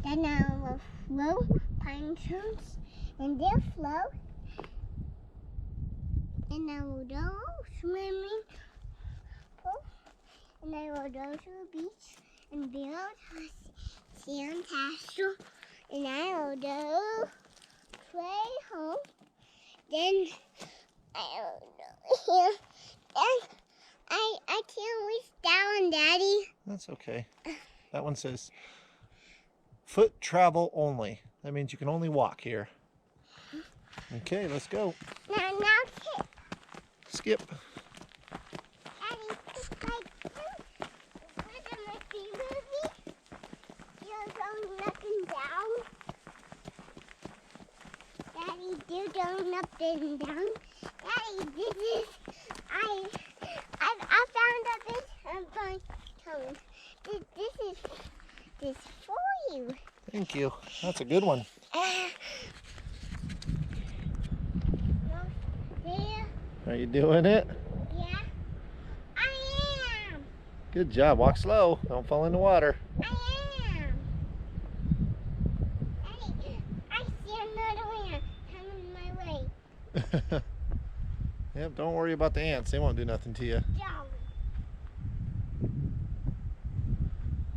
Then I will float pine cones and they'll float. And I will go swimming pool. And I will go to the beach and build a sand castle. And I will go play home. Then I will go here. And I can't reach down, Daddy. That's okay. That one says foot travel only. That means you can only walk here. Okay, let's go. Now skip. Skip. Daddy, like, in my movie, you're going up and down. Daddy, you're going up and down. Daddy, this is, I found a big cone. This is for you. Thank you. That's a good one. There. Are you doing it? Yeah, I am. Good job. Walk slow. Don't fall in the water. I am. I see another ant coming my way. Yep, don't worry about the ants. They won't do nothing to you.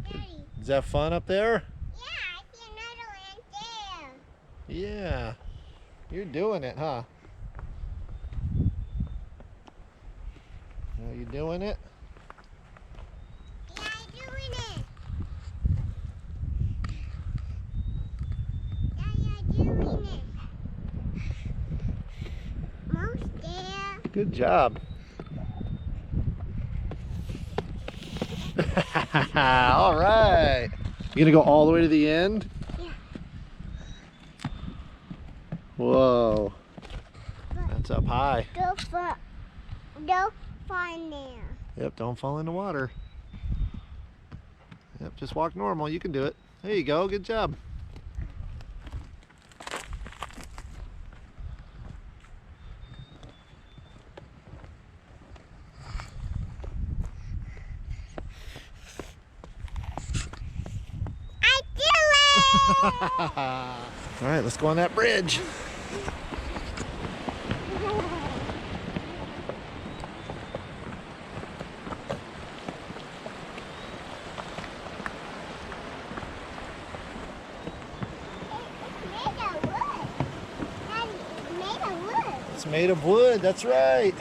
Daddy. Is that fun up there? Yeah, I see another ant there. Yeah. You're doing it, huh? Are you doing it? Yeah, I'm doing it. Daddy, I'm doing it. Almost there. Good job. All right. You gonna go all the way to the end? Yeah. Whoa. That's up high. Go find there. Yep, don't fall in the water. Yep, just walk normal. You can do it. There you go. Good job. I do it! All right, let's go on that bridge. It's made of wood, that's right.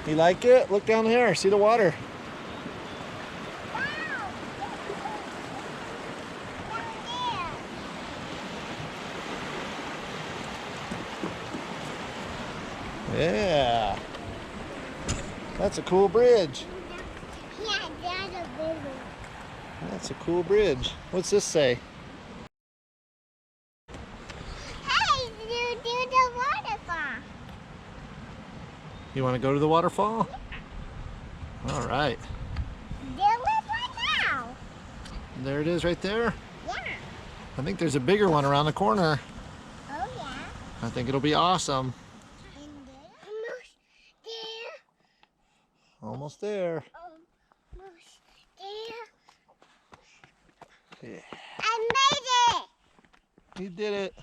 You like it? Look down there, see the water. Yeah. That's a cool bridge. Yeah, that's a big one. That's a cool bridge. What's this say? Hey, do the waterfall. You want to go to the waterfall? All right. Do it right now. There it is right there. Yeah. I think there's a bigger one around the corner. Oh, yeah. I think it'll be awesome. And almost there. Almost there. Almost there. Yeah. I made it. You did it.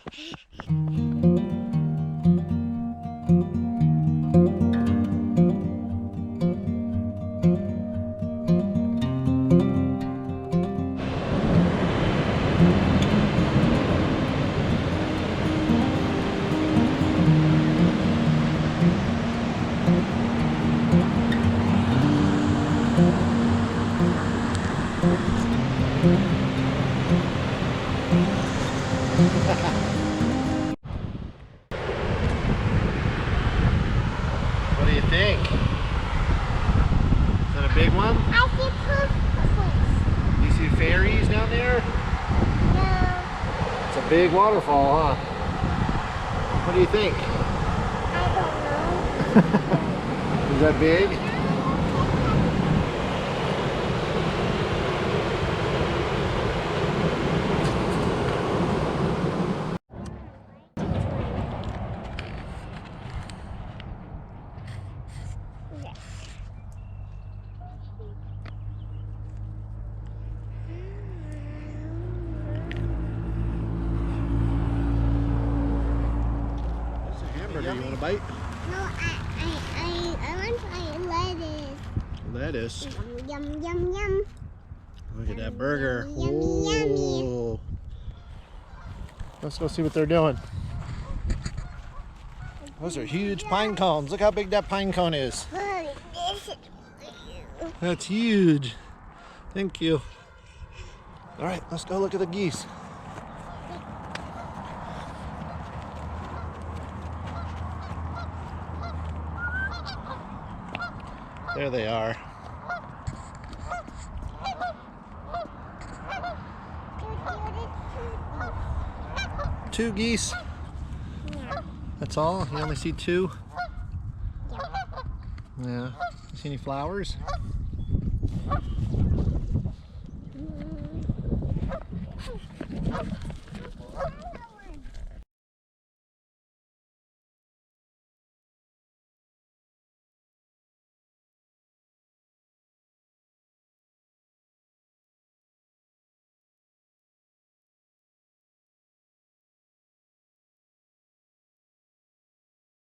What do you think? Is that a big one? I see proof. You see Big waterfall, huh? What do you think? I don't know. Is that big? Hamburger, you want a bite? No, I want to try lettuce. Lettuce. Yum, yum, yum. Look at that burger. Yummy, yummy. Whoa. Let's go see what they're doing. Those are huge pine cones. Look how big that pine cone is. Look, this is for you. That's huge. Thank you. All right, let's go look at the geese. There they are. Two geese. Yeah. That's all? You only see two? Yeah. Yeah. You see any flowers?